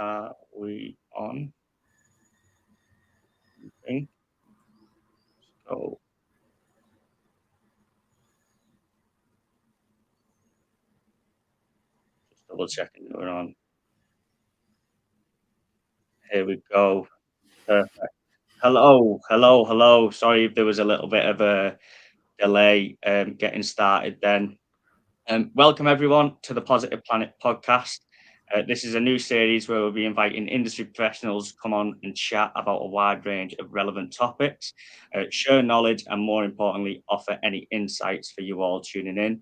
Are we on? Okay. So just double checking that we're on. Here we go. Perfect. Hello. Sorry if there was a little bit of a delay getting started then. Welcome everyone to the Positive Planet podcast. This is a new series where we'll be inviting industry professionals to come on and chat about a wide range of relevant topics, share knowledge, and more importantly, offer any insights for you all tuning in.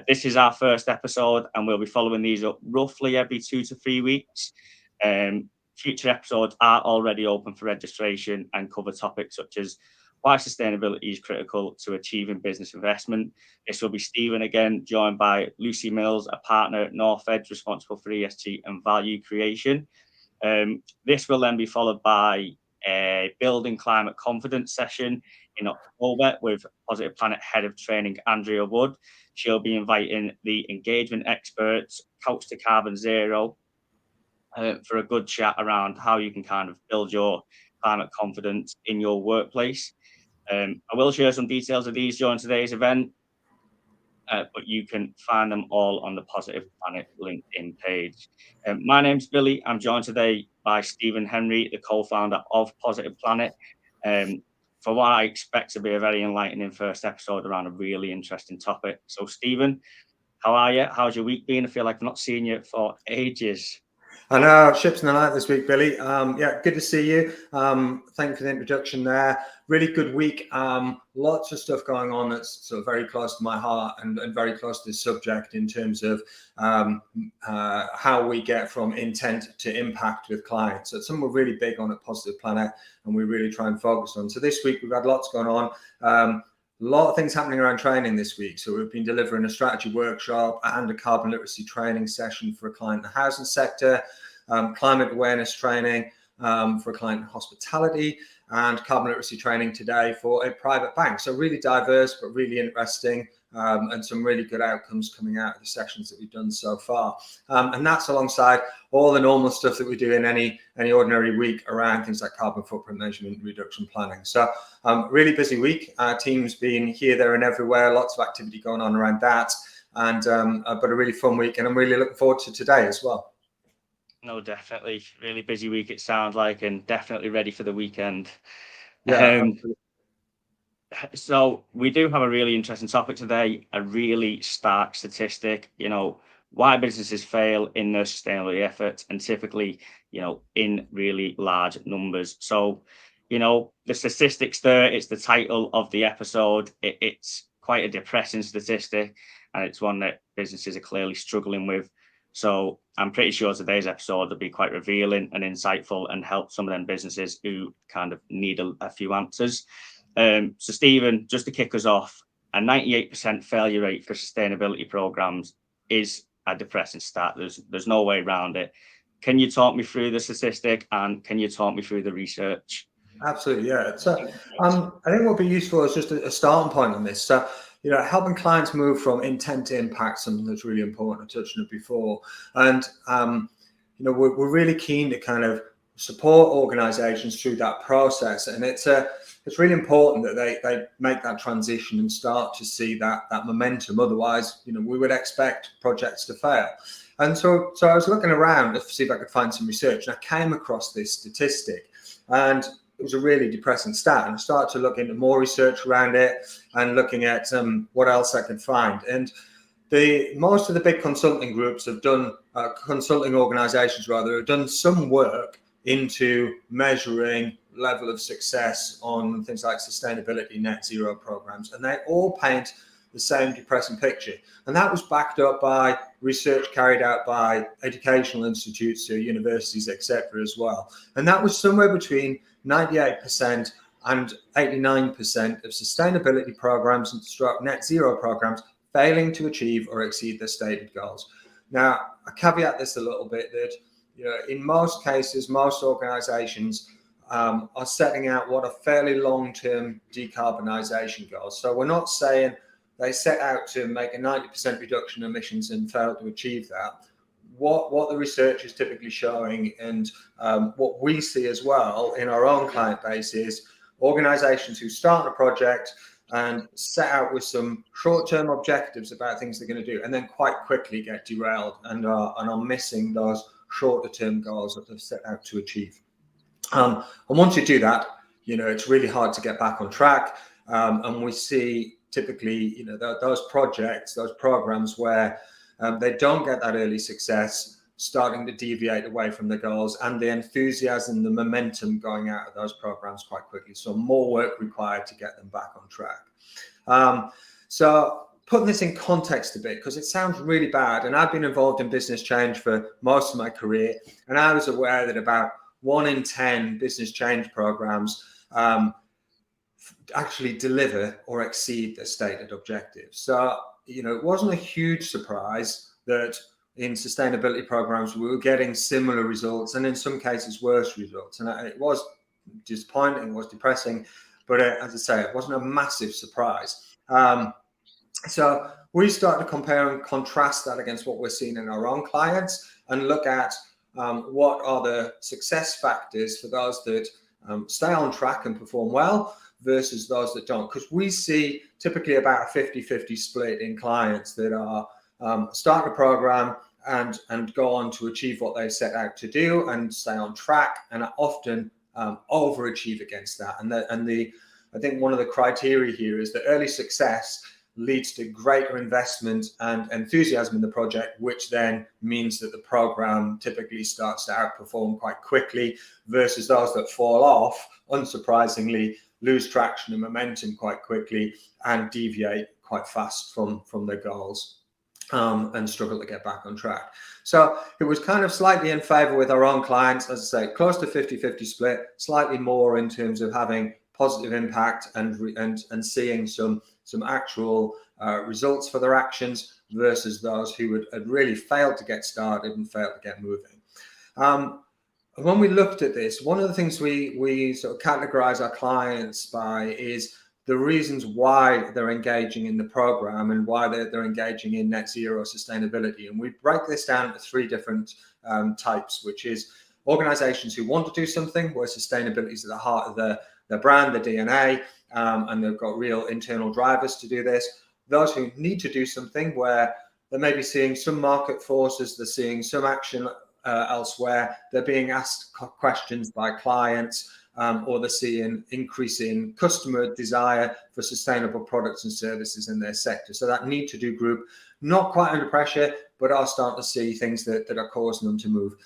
This is our first episode, and we'll be following these up roughly every 2 to 3 weeks. Future episodes are already open for registration and cover topics such as why sustainability is critical to achieving business investment. This will be Stephen again, joined by Lucy Mills, a partner at North Edge responsible for ESG and value creation. This will then be followed by a building climate confidence session in October with Positive Planet Head of Training, Andrea Wood. She'll be inviting the engagement experts, Couch to Carbon Zero, for a good chat around how you can kind of build your climate confidence in your workplace. I will share some details of these during today's event, but you can find them all on the Positive Planet LinkedIn page. My name's Billy. I'm joined today by Stephen Henry, the co-founder of Positive Planet, for what I expect to be a very enlightening first episode around a really interesting topic. So, Stephen, how are you? How's your week been? I feel like I've not seen you for ages. I know, ships in the night this week, Billy. Yeah, good to see you. Thank you for the introduction there. Really good week. Lots of stuff going on that's sort of very close to my heart and very close to this subject in terms of how we get from intent to impact with clients. So it's something we're really big on at Positive Planet, and we really try and focus on. So this week we've had lots going on. A lot of things happening around training this week. So we've been delivering a strategy workshop and a carbon literacy training session for a client in the housing sector, climate awareness training for a client in hospitality, and carbon literacy training today for a private bank. So really diverse, but really interesting, and some really good outcomes coming out of the sessions that we've done so far. And that's alongside all the normal stuff that we do in any ordinary week around things like carbon footprint measurement and reduction planning. So really busy week. Our team's been here, there and everywhere. Lots of activity going on around that. And but a really fun week. And I'm really looking forward to today as well. No, definitely. Really busy week, it sounds like, and definitely ready for the weekend. Yeah. So we do have a really interesting topic today, a really stark statistic, why businesses fail in their sustainability efforts, and typically, in really large numbers. So, the statistics there, it's the title of the episode. It's quite a depressing statistic, and it's one that businesses are clearly struggling with. So I'm pretty sure today's episode will be quite revealing and insightful and help some of them businesses who kind of need a few answers. So Stephen, just to kick us off, a 98% failure rate for sustainability programs is a depressing stat. There's no way around it. Can you talk me through the statistic, and can you talk me through the research? Absolutely, yeah. So I think what would be useful is just a starting point on this. So, helping clients move from intent to impact, something that's really important. I touched on it before. And, we're really keen to kind of support organizations through that process. And it's really important that they make that transition and start to see that momentum. Otherwise, we would expect projects to fail. And so I was looking around to see if I could find some research, and I came across this statistic, and it was a really depressing stat. And I started to look into more research around it and looking at what else I could find. And most of the big consulting groups have done, consulting organizations rather, have done some work into measuring level of success on things like sustainability net zero programs. And they all paint the same depressing picture. And that was backed up by research carried out by educational institutes, so universities, etc. as well. And that was somewhere between 98% and 89% of sustainability programs and net zero programs failing to achieve or exceed their stated goals. Now, I caveat this a little bit that, in most cases, most organizations are setting out what are fairly long-term decarbonisation goals. So we're not saying they set out to make a 90% reduction in emissions and fail to achieve that. what the research is typically showing, and what we see as well in our own client base, is organizations who start a project and set out with some short-term objectives about things they're going to do, and then quite quickly get derailed and are missing those shorter-term goals that they've set out to achieve. And once you do that, it's really hard to get back on track. And we see typically, those projects, those programs where they don't get that early success, starting to deviate away from the goals, and the enthusiasm, the momentum going out of those programs quite quickly. So more work required to get them back on track. So putting this in context a bit, because it sounds really bad, and I've been involved in business change for most of my career, and I was aware that about 1 in 10 business change programs actually deliver or exceed their stated objectives. So, it wasn't a huge surprise that in sustainability programs we were getting similar results, and in some cases worse results. And it was disappointing, it was depressing, but as I say, it wasn't a massive surprise. So we started to compare and contrast that against what we're seeing in our own clients, and look at what are the success factors for those that stay on track and perform well versus those that don't. Because we see typically about a 50-50 split in clients that are start a program and go on to achieve what they set out to do and stay on track, and often overachieve against that. I think one of the criteria here is that early success leads to greater investment and enthusiasm in the project, which then means that the program typically starts to outperform quite quickly, versus those that fall off, unsurprisingly, lose traction and momentum quite quickly and deviate quite fast from their goals. And struggle to get back on track. So it was kind of slightly in favor with our own clients, as I say, close to 50-50 split, slightly more in terms of having positive impact and seeing some actual results for their actions, versus those who had really failed to get started and failed to get moving. When we looked at this, one of the things we sort of categorize our clients by is the reasons why they're engaging in the program and why they're engaging in net zero sustainability. And we break this down into 3 different types, which is organizations who want to do something where sustainability is at the heart of their brand, their DNA, and they've got real internal drivers to do this. Those who need to do something where they may be seeing some market forces, they're seeing some action elsewhere, they're being asked questions by clients, or they're seeing increasing customer desire for sustainable products and services in their sector. So that need to do group, not quite under pressure, but are starting to see things that are causing them to move.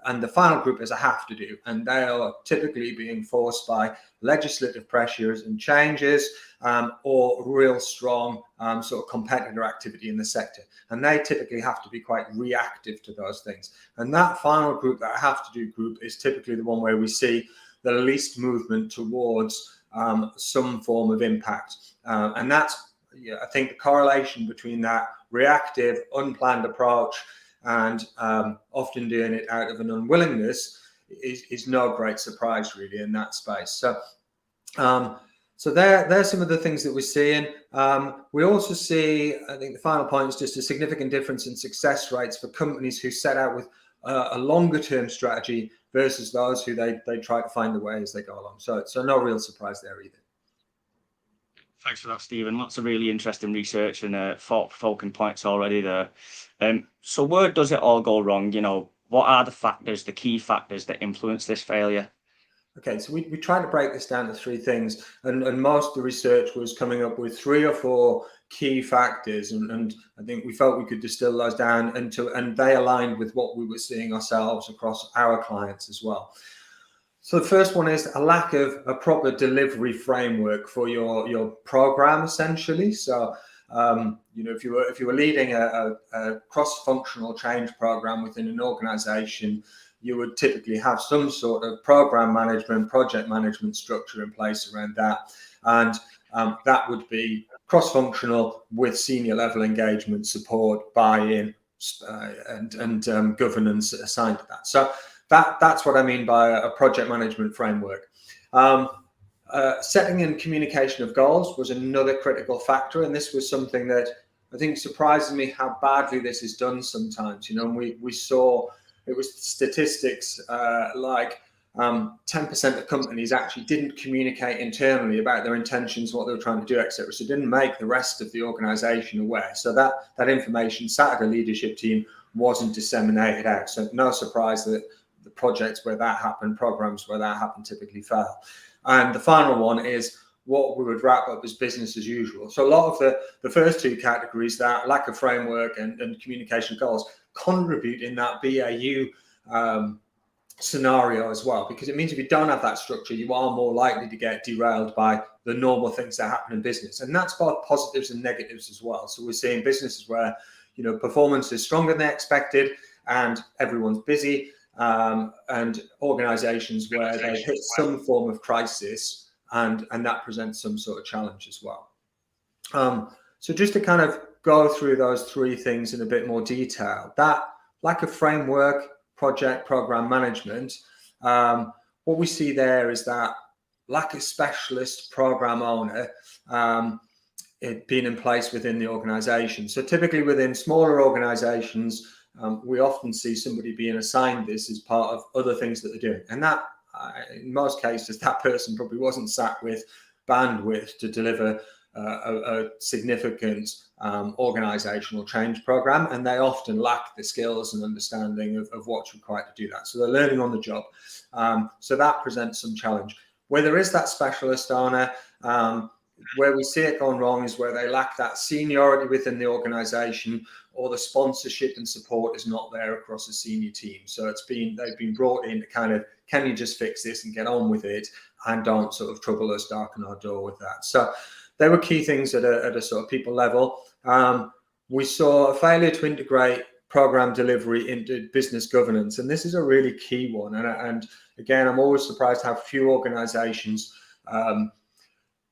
And the final group is a have to do, and they are typically being forced by legislative pressures and changes, or real strong sort of competitor activity in the sector. And they typically have to be quite reactive to those things. And that final group, that have to do group, is typically the one where we see the least movement towards some form of impact. And that's, I think, the correlation between that reactive, unplanned approach and often doing it out of an unwillingness is no great surprise really in that space. So there's some of the things that we're seeing. We also see, I think the final point is just a significant difference in success rates for companies who set out with a longer term strategy versus those who they try to find the way as they go along. So no real surprise there either. Thanks for that, Stephen. Lots of really interesting research and thought-provoking points already there. So where does it all go wrong? What are the factors, the key factors that influence this failure? Okay, so we tried to break this down to 3 things, and most of the research was coming up with 3 or 4 key factors, and I think we felt we could distill those down and they aligned with what we were seeing ourselves across our clients as well. So the first one is a lack of a proper delivery framework for your program, essentially. So if you were leading a cross-functional change program within an organization, you would typically have some sort of program management, project management structure in place around that. And that would be cross-functional with senior level engagement, support, buy-in, and governance assigned to that. So that's what I mean by a project management framework. Setting and communication of goals was another critical factor. And this was something that I think it surprises me how badly this is done sometimes. You know, and we saw it was statistics like 10% of companies actually didn't communicate internally about their intentions, what they were trying to do, etc. So didn't make the rest of the organization aware. So that information sat at a leadership team, wasn't disseminated out. So no surprise that the projects where that happened, programs where that happened, typically fail. And the final one is what we would wrap up as business as usual. So a lot of the first two categories, that lack of framework and communication goals, contribute in that BAU scenario as well, because it means if you don't have that structure, you are more likely to get derailed by the normal things that happen in business. And that's both positives and negatives as well. So we're seeing businesses where, you know, performance is stronger than expected and everyone's busy, and organizations where they hit some form of crisis and that presents some sort of challenge as well. So just to kind of go through those three things in a bit more detail, that lack of framework, project program management, what we see there is that lack of specialist program owner it being in place within the organization. So typically within smaller organizations, we often see somebody being assigned this as part of other things that they're doing. And that, in most cases, that person probably wasn't sat with bandwidth to deliver a significant organizational change program, and they often lack the skills and understanding of what's required to do that. So they're learning on the job. So that presents some challenge. Where there is that specialist owner, where we see it going wrong is where they lack that seniority within the organization, or the sponsorship and support is not there across a senior team. So they've been brought in to kind of, can you just fix this and get on with it, and don't sort of trouble us, darken our door with that. So there were key things at a sort of people level. We saw a failure to integrate program delivery into business governance, and this is a really key one. And again, I'm always surprised how few organizations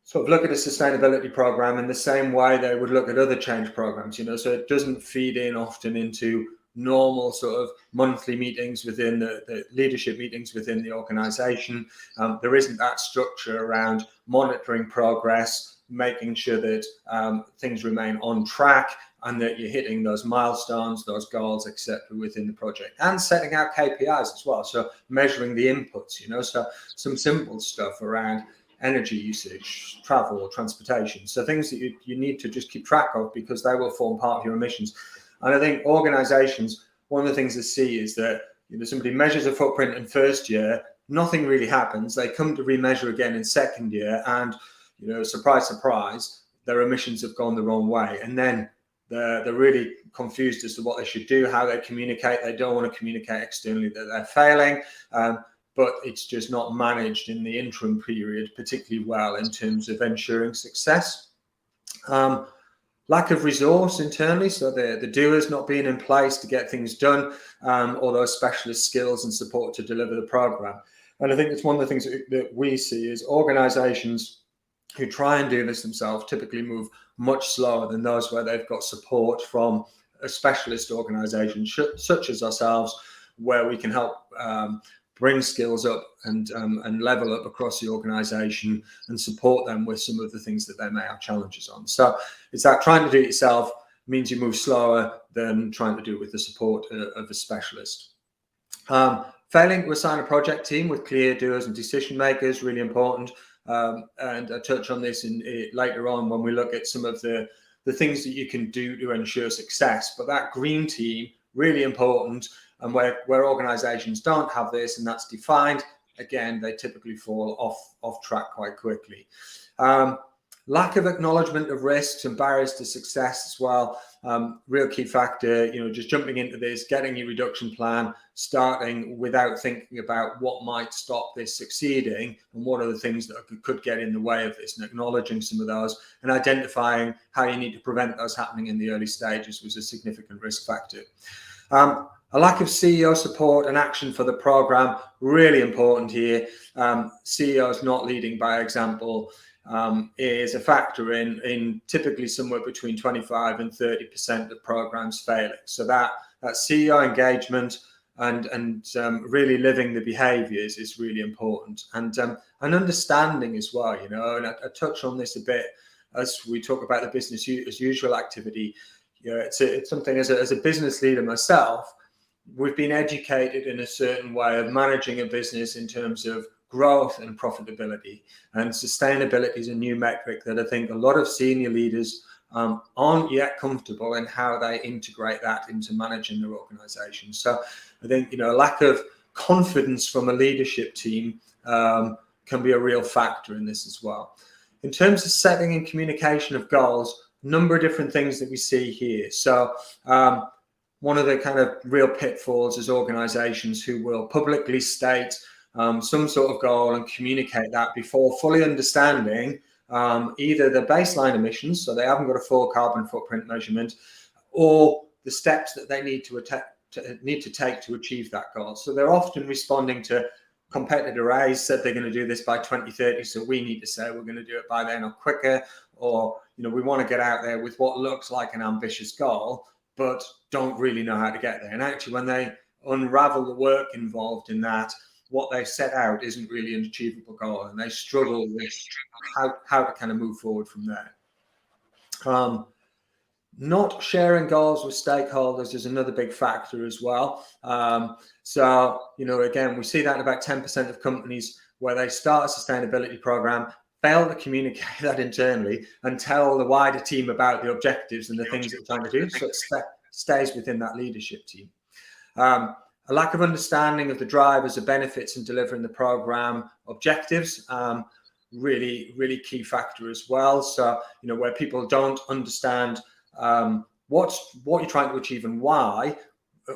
sort of look at a sustainability program in the same way they would look at other change programs, you know, so it doesn't feed in often into normal sort of monthly meetings within the leadership meetings within the organization. There isn't that structure around monitoring progress, making sure that things remain on track and that you're hitting those milestones, those goals, etc. within the project, and setting out KPIs as well. So measuring the inputs, you know, so some simple stuff around energy usage, travel, transportation. So things that you need to just keep track of, because they will form part of your emissions. And I think organizations, one of the things they see is that, you know, somebody measures a footprint in first year, nothing really happens. They come to remeasure again in second year, and, you know, surprise, surprise, their emissions have gone the wrong way. And then they're really confused as to what they should do, how they communicate. They don't want to communicate externally that they're failing. But it's just not managed in the interim period particularly well in terms of ensuring success. Lack of resource internally, so the doers not being in place to get things done, or those specialist skills and support to deliver the program. And I think it's one of the things that we see is organizations who try and do this themselves typically move much slower than those where they've got support from a specialist organization such as ourselves, where we can help bring skills up and level up across the organization and support them with some of the things that they may have challenges on. So it's that trying to do it yourself means you move slower than trying to do it with the support of a specialist. Failing to assign a project team with clear doers and decision makers, really important. And I touch on this later on when we look at some of the things that you can do to ensure success. But that green team, really important. And where organizations don't have this and that's defined, again, they typically fall off track quite quickly. Lack of acknowledgement of risks and barriers to success as well. Real key factor, you know, just jumping into this, getting your reduction plan, starting without thinking about what might stop this succeeding and what are the things that could get in the way of this, and acknowledging some of those and identifying how you need to prevent those happening in the early stages was a significant risk factor. A lack of CEO support and action for the program, really important here. CEOs not leading by example is a factor in typically somewhere between 25 and 30% of programs failing. So that CEO engagement and really living the behaviors is really important, and understanding as well, you know, and I touch on this a bit as we talk about the business as usual activity, it's something as a business leader myself, we've been educated in a certain way of managing a business in terms of growth and profitability, and sustainability is a new metric that I think a lot of senior leaders aren't yet comfortable in how they integrate that into managing their organization. So I think, a lack of confidence from a leadership team can be a real factor in this as well. In terms of setting and communication of goals, a number of different things that we see here. So one of the kind of real pitfalls is organizations who will publicly state some sort of goal and communicate that before fully understanding either the baseline emissions, so they haven't got a full carbon footprint measurement, or the steps that they need to take to achieve that goal. So they're often responding to competitor A said they're going to do this by 2030, so we need to say we're going to do it by then or quicker, or we want to get out there with what looks like an ambitious goal, but don't really know how to get there. And actually, when they unravel the work involved in that, what they've set out isn't really an achievable goal, and they struggle with how to kind of move forward from there. Not sharing goals with stakeholders is another big factor as well. So, again, we see that in about 10% of companies where they start a sustainability program, fail to communicate that internally and tell the wider team about the objectives and the things that they're trying to do, so it stays within that leadership team. A lack of understanding of the drivers, the benefits in delivering the program objectives, really, really key factor as well. So, where people don't understand what you're trying to achieve and why,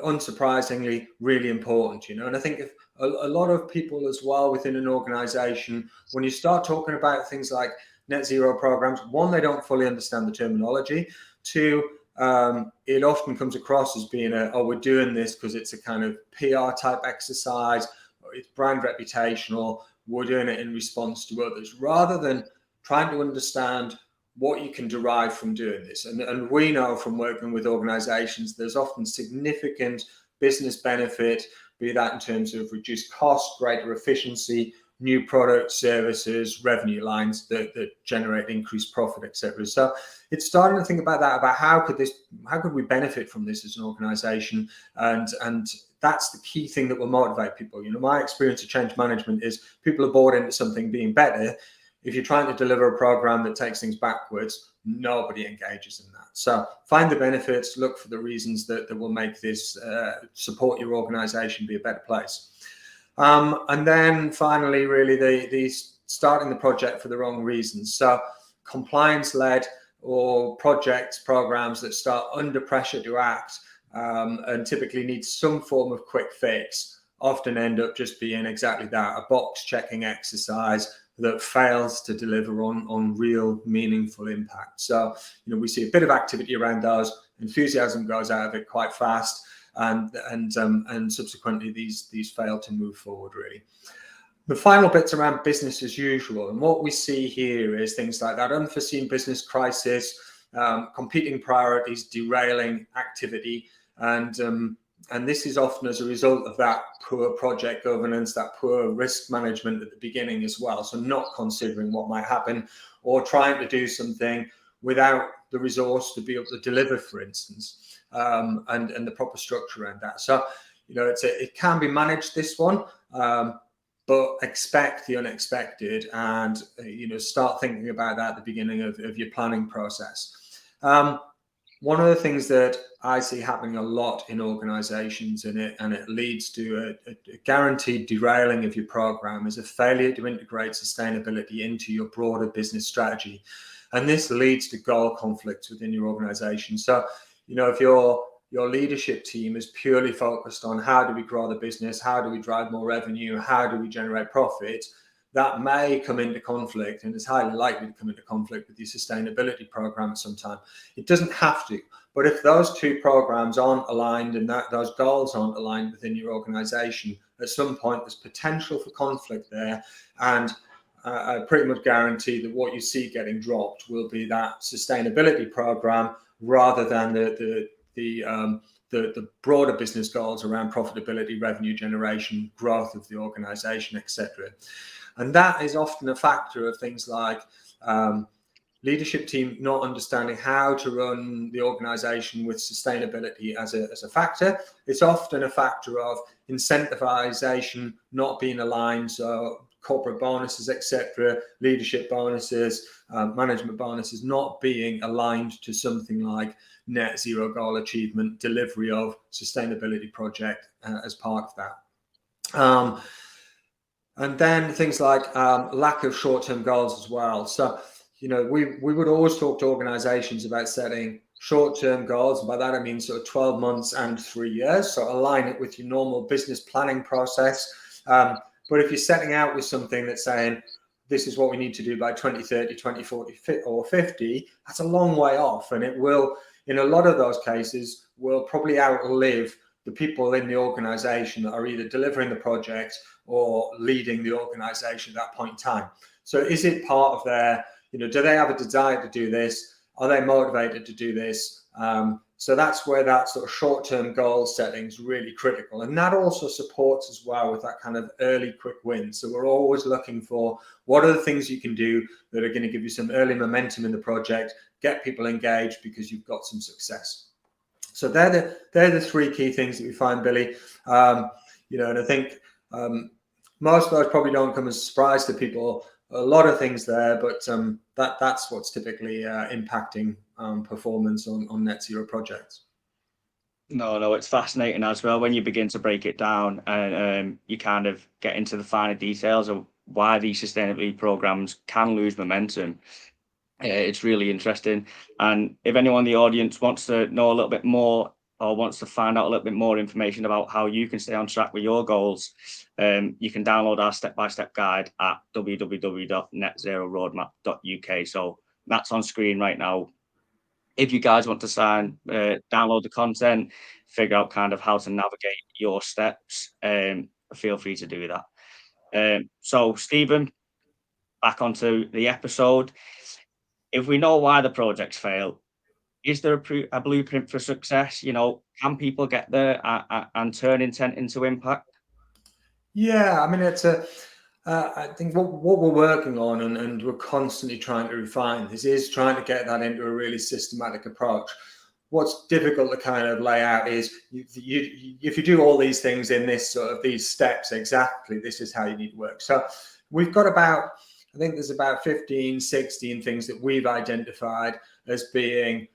unsurprisingly, really important, And I think if a lot of people as well within an organization, when you start talking about things like net zero programs, one, they don't fully understand the terminology. Two, it often comes across as being we're doing this because it's a kind of PR type exercise, or it's brand reputational, we're doing it in response to others, rather than trying to understand what you can derive from doing this. And we know from working with organizations, there's often significant business benefit, be that in terms of reduced cost, greater efficiency, new products, services, revenue lines that generate increased profit, etc. So it's starting to think about that, about how could we benefit from this as an organization, and that's the key thing that will motivate people. My experience of change management is people are bought into something being better. If you're trying to deliver a program that takes things backwards, nobody engages in that. So find the benefits, look for the reasons that will make this support your organization be a better place. And then finally, really, the starting the project for the wrong reasons. So compliance-led or programs that start under pressure to act and typically need some form of quick fix often end up just being exactly that, a box-checking exercise that fails to deliver on real meaningful impact. So, we see a bit of activity around those. Enthusiasm goes out of it quite fast, and subsequently these fail to move forward, really. The final bit's around business as usual, and what we see here is things like that unforeseen business crisis, competing priorities derailing activity, and this is often as a result of that poor project governance, that poor risk management at the beginning as well. So not considering what might happen, or trying to do something without the resource to be able to deliver, for instance, and the proper structure around that. So, it can be managed, this one, but expect the unexpected, and start thinking about that at the beginning of your planning process. One of the things that I see happening a lot in organizations, and it leads to a guaranteed derailing of your program, is a failure to integrate sustainability into your broader business strategy. And this leads to goal conflicts within your organization. So, if your leadership team is purely focused on how do we grow the business, how do we drive more revenue, how do we generate profit, that may come into conflict, and it's highly likely to come into conflict with your sustainability program at some time. It doesn't have to, but if those two programs aren't aligned and those goals aren't aligned within your organization, at some point there's potential for conflict there, and I pretty much guarantee that what you see getting dropped will be that sustainability program rather than the broader business goals around profitability, revenue generation, growth of the organization, etc. And that is often a factor of things like leadership team not understanding how to run the organization with sustainability as a factor. It's often a factor of incentivization not being aligned, so corporate bonuses, etc., leadership bonuses, management bonuses not being aligned to something like net zero goal achievement, delivery of sustainability project as part of that. And then things like lack of short-term goals as well. So, we would always talk to organizations about setting short-term goals. And by that, I mean sort of 12 months and 3 years. So align it with your normal business planning process. But if you're setting out with something that's saying, this is what we need to do by 2030, 2040, or 50, that's a long way off. And it will, in a lot of those cases, will probably outlive the people in the organization that are either delivering the project or leading the organization at that point in time. So is it part of their, do they have a desire to do this? Are they motivated to do this? So that's where that sort of short-term goal setting is really critical. And that also supports as well with that kind of early quick win. So we're always looking for what are the things you can do that are going to give you some early momentum in the project, get people engaged because you've got some success. So they're the three key things that we find, Billy. And I think most of those probably don't come as a surprise to people. A lot of things there, but that's what's typically impacting performance on net zero projects. No, it's fascinating as well when you begin to break it down and you kind of get into the finer details of why these sustainability programs can lose momentum. It's really interesting. And if anyone in the audience wants to know a little bit more or wants to find out a little bit more information about how you can stay on track with your goals, you can download our step-by-step guide at www.netzeroroadmap.uk. So that's on screen right now. If you guys want to download the content, figure out kind of how to navigate your steps, feel free to do that. So Stephen, back onto the episode. If we know why the projects fail, is there a blueprint for success? Can people get there and turn intent into impact? Yeah, I mean, I think what we're working on and we're constantly trying to refine this is trying to get that into a really systematic approach. What's difficult to kind of lay out is if you do all these things in this sort of these steps exactly, this is how you need to work. So we've got I think there's about 15, 16 things that we've identified as being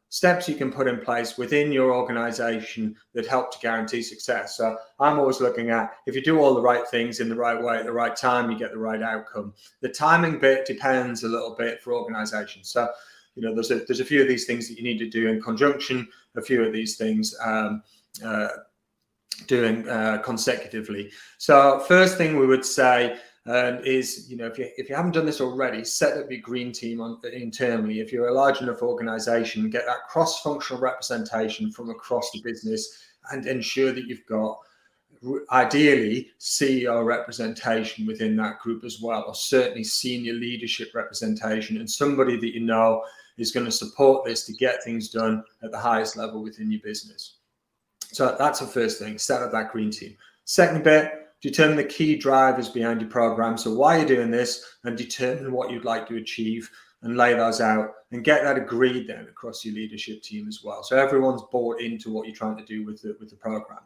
steps you can put in place within your organization that help to guarantee success. So I'm always looking at, if you do all the right things in the right way at the right time, you get the right outcome. The timing bit depends a little bit for organizations. So, there's a few of these things that you need to do in conjunction, a few of these things doing consecutively. So first thing we would say is, if you haven't done this already, set up your green team internally. If you're a large enough organization, get that cross-functional representation from across the business and ensure that you've got ideally CEO representation within that group as well, or certainly senior leadership representation and somebody that is going to support this to get things done at the highest level within your business. So that's the first thing, set up that green team. Second bit, determine the key drivers behind your program. So why you're doing this and determine what you'd like to achieve and lay those out and get that agreed then across your leadership team as well. So everyone's bought into what you're trying to do with the program.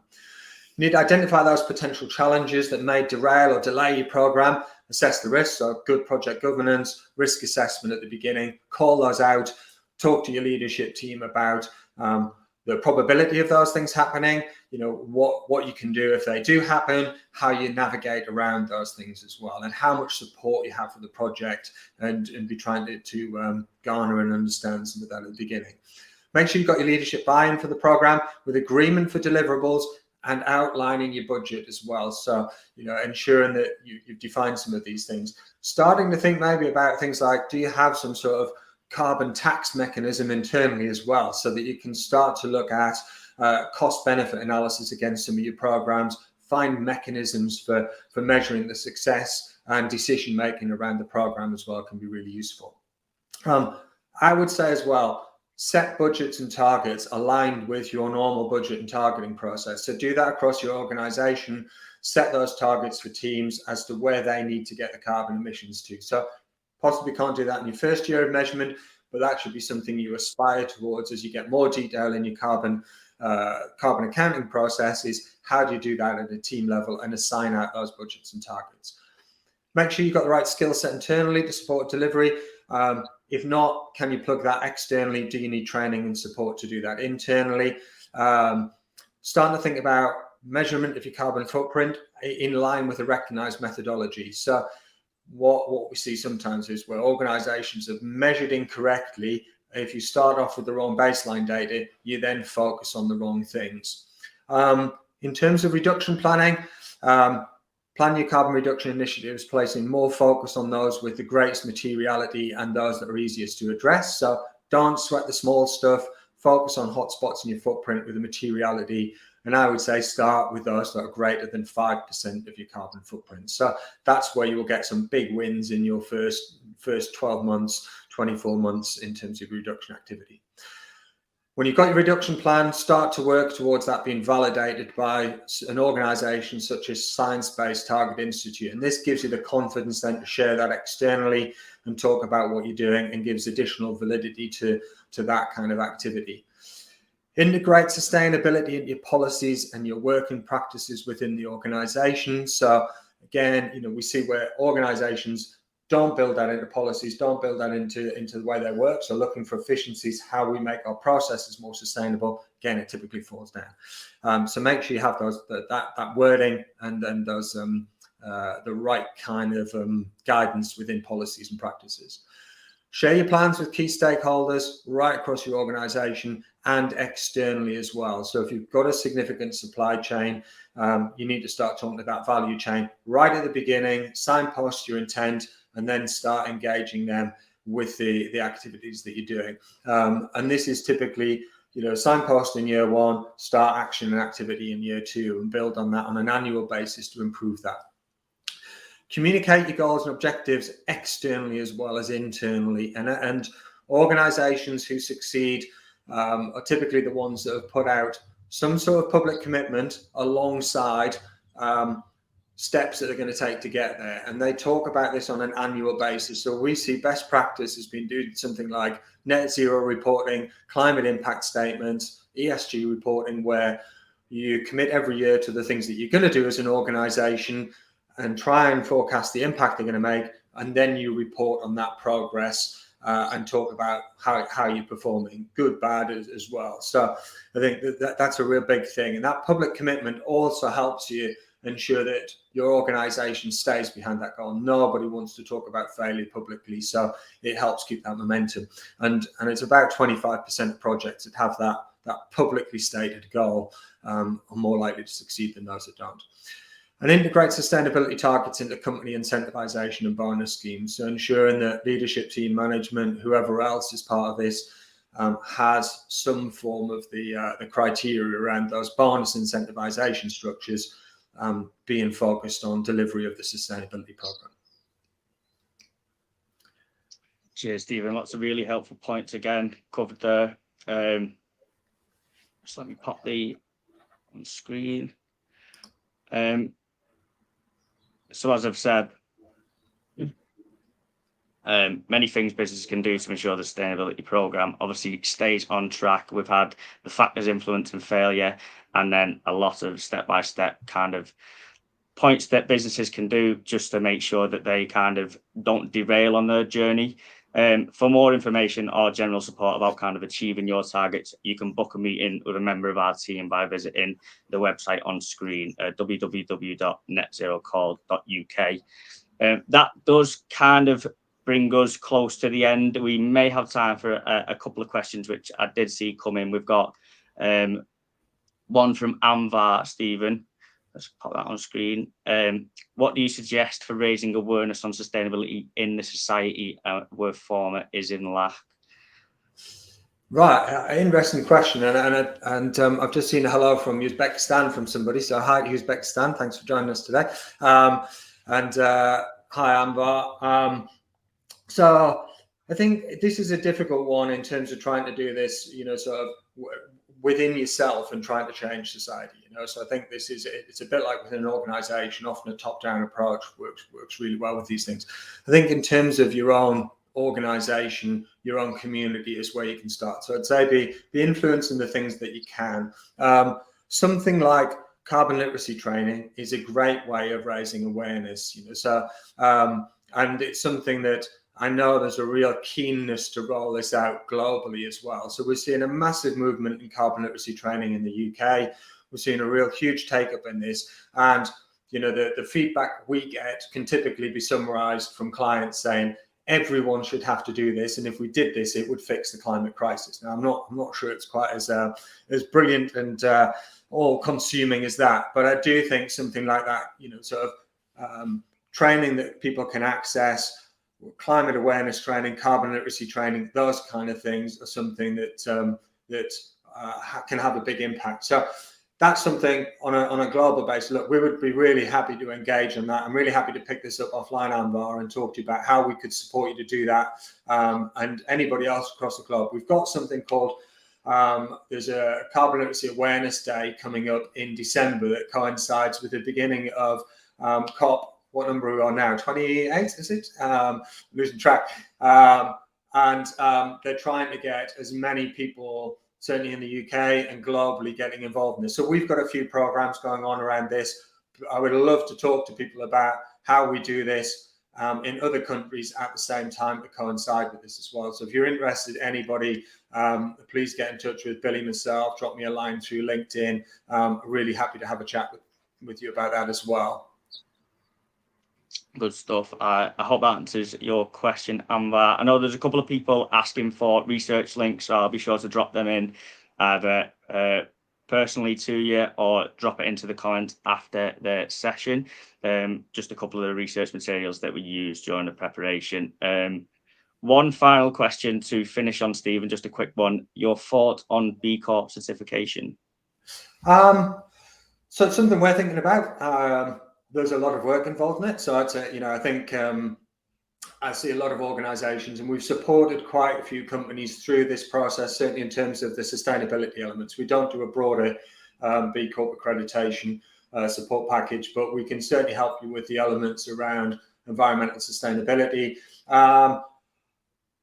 You need to identify those potential challenges that may derail or delay your program, assess the risks, so good project governance, risk assessment at the beginning, call those out, talk to your leadership team about the probability of those things happening, what you can do if they do happen, how you navigate around those things as well, and how much support you have for the project and be trying to garner and understand some of that at the beginning. Make sure you've got your leadership buy-in for the program with agreement for deliverables and outlining your budget as well. So, ensuring that you've defined some of these things. Starting to think maybe about things like, do you have some sort of carbon tax mechanism internally as well, so that you can start to look at cost benefit analysis against some of your programs, find mechanisms for measuring the success, and decision making around the program as well can be really useful. I would say as well, set budgets and targets aligned with your normal budget and targeting process. So do that across your organization, set those targets for teams as to where they need to get the carbon emissions to. So Possibly can't do that in your first year of measurement, but that should be something you aspire towards as you get more detail in your carbon accounting process. Is how do you do that at a team level and assign out those budgets and targets. Make sure you've got the right skill set internally to support delivery. If not, can you plug that externally? Do you need training and support to do that internally? Starting to think about measurement of your carbon footprint in line with a recognized methodology. So what we see sometimes is where organizations have measured incorrectly. If you start off with the wrong baseline data, you then focus on the wrong things. In terms of reduction planning, plan your carbon reduction initiatives, placing more focus on those with the greatest materiality and those that are easiest to address. So don't sweat the small stuff, focus on hotspots in your footprint with the materiality. And I would say start with those that are greater than 5% of your carbon footprint. So that's where you will get some big wins in your first 12 months, 24 months in terms of reduction activity. When you've got your reduction plan, start to work towards that being validated by an organization such as Science Based Targets Institute. And this gives you the confidence then to share that externally and talk about what you're doing, and gives additional validity to that kind of activity. Integrate sustainability into your policies and your working practices within the organization. So again, we see where organizations don't build that into policies, don't build that into the way they work. So looking for efficiencies, how we make our processes more sustainable, again, it typically falls down. So make sure you have that wording and then those the right kind of guidance within policies and practices. Share your plans with key stakeholders right across your organization and externally as well. So if you've got a significant supply chain, you need to start talking about value chain right at the beginning, signpost your intent, and then start engaging them with the activities that you're doing. And this is typically, signpost in year one, start action and activity in year two, and build on that on an annual basis to improve that. Communicate your goals and objectives externally as well as internally. And organizations who succeed are typically the ones that have put out some sort of public commitment alongside steps that they're going to take to get there. And they talk about this on an annual basis. So we see best practice has been doing something like net zero reporting, climate impact statements, ESG reporting, where you commit every year to the things that you're going to do as an organization and try and forecast the impact they're going to make. And then you report on that progress and talk about how you're performing, good, bad as well. So I think that's a real big thing. And that public commitment also helps you ensure that your organization stays behind that goal. Nobody wants to talk about failure publicly, so it helps keep that momentum. And it's about 25% of projects that have that publicly stated goal are more likely to succeed than those that don't. And integrate sustainability targets into company incentivization and bonus schemes, so ensuring that leadership team, management, whoever else is part of this, has some form of the criteria around those bonus incentivization structures being focused on delivery of the sustainability program. Cheers, Stephen. Lots of really helpful points again covered there. Just let me pop the on screen. So as I've said, many things businesses can do to ensure the sustainability program obviously stays on track. We've had the factors influencing failure, and then a lot of step-by-step kind of points that businesses can do just to make sure that they kind of don't derail on their journey. For more information or general support about kind of achieving your targets, you can book a meeting with a member of our team by visiting the website on screen, www.netzerocall.uk. That does kind of bring us close to the end. We may have time for a couple of questions, which I did see come in. We've got one from Anvar, Stephen. Let's pop that on screen. What do you suggest for raising awareness on sustainability in the society where former is in lack? Right, interesting question. And I've just seen a hello from Uzbekistan from somebody. So hi, Uzbekistan. Thanks for joining us today. Hi, Anvar. So I think this is a difficult one in terms of trying to do this, sort of within yourself and trying to change society. So I think it's a bit like within an organization, often a top-down approach works really well with these things. I think in terms of your own organization, your own community is where you can start. So I'd say be influencing the things that you can. Something like carbon literacy training is a great way of raising awareness, and it's something that I know there's a real keenness to roll this out globally as well. So we're seeing a massive movement in carbon literacy training in the UK. We're seeing a real huge take up in this. And, the feedback we get can typically be summarized from clients saying, everyone should have to do this. And if we did this, it would fix the climate crisis. Now, I'm not sure it's quite as brilliant and all consuming as that. But I do think something like that, training that people can access, climate awareness training, carbon literacy training, those kind of things are something that can have a big impact. So that's something on a global basis. Look, we would be really happy to engage on that. I'm really happy to pick this up offline, Anvar, and talk to you about how we could support you to do that, and anybody else across the globe. We've got something called there's a Carbon Literacy Awareness Day coming up in December that coincides with the beginning of COP. What number are we on now? 28, is it? Losing track. And they're trying to get as many people, certainly in the UK and globally, getting involved in this. So we've got a few programs going on around this. I would love to talk to people about how we do this in other countries at the same time to coincide with this as well. So if you're interested, anybody, please get in touch with Billy, myself, drop me a line through LinkedIn. Really happy to have a chat with you about that as well. Good stuff. I hope that answers your question, Anvar. I know there's a couple of people asking for research links, so I'll be sure to drop them in either personally to you or drop it into the comments after the session. Just a couple of the research materials that we used during the preparation. One final question to finish on, Stephen, just a quick one. Your thought on B Corp certification? So it's something we're thinking about. There's a lot of work involved in it. So I'd say, I think I see a lot of organizations, and we've supported quite a few companies through this process, certainly in terms of the sustainability elements. We don't do a broader B Corp accreditation support package, but we can certainly help you with the elements around environmental sustainability.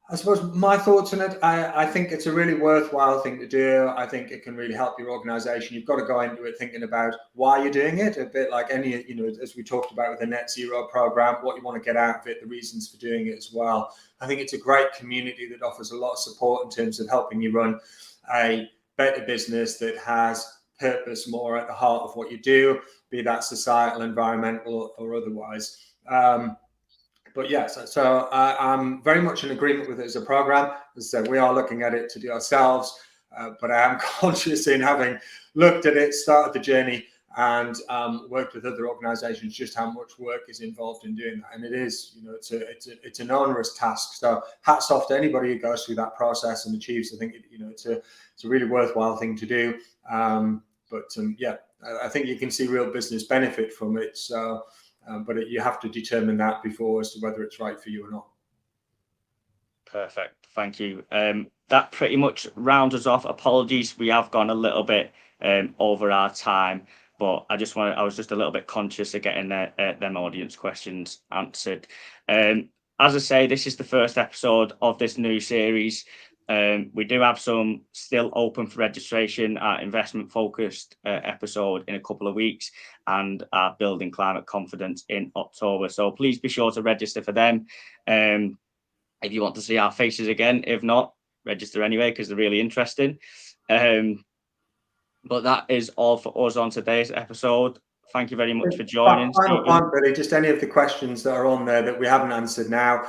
I suppose my thoughts on it, I think it's a really worthwhile thing to do. I think it can really help your organization. You've got to go into it thinking about why you're doing it, a bit like any, as we talked about with the net zero program, what you want to get out of it, the reasons for doing it as well. I think it's a great community that offers a lot of support in terms of helping you run a better business that has purpose more at the heart of what you do, be that societal, environmental, or otherwise. But yes, so I'm very much in agreement with it as a program. As I said, we are looking at it to do ourselves, but I am conscious in having looked at it, started the journey, and worked with other organisations, just how much work is involved in doing that. And it is, it's an onerous task. So hats off to anybody who goes through that process and achieves. I think it's a really worthwhile thing to do. Yeah, I think you can see real business benefit from it. So. But you have to determine that before as to whether it's right for you or not. Perfect. Thank you. That pretty much rounds us off. Apologies, we have gone a little bit over our time, but I was just a little bit conscious of getting them audience questions answered. As I say, this is the first episode of this new series. We do have some still open for registration, our investment focused episode in a couple of weeks, and our building climate confidence in October. So please be sure to register for them. If you want to see our faces again, if not, register anyway, because they're really interesting. But that is all for us on today's episode. Thank you very much for joining. Final point, really, just any of the questions that are on there that we haven't answered now,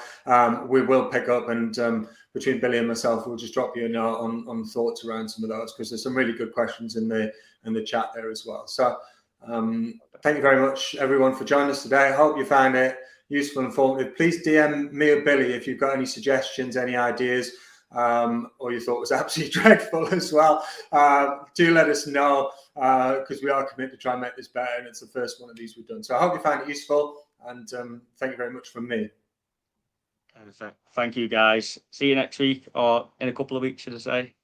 we will pick up, and between Billy and myself, we'll just drop you a note on thoughts around some of those, because there's some really good questions in the chat there as well. So thank you very much, everyone, for joining us today. I hope you found it useful and informative. Please DM me or Billy if you've got any suggestions, any ideas, or you thought was absolutely dreadful as well. Do let us know, because we are committed to try and make this better, and it's the first one of these we've done. So I hope you found it useful, and thank you very much from me. Thank you, guys. See you next week, or in a couple of weeks, should I say.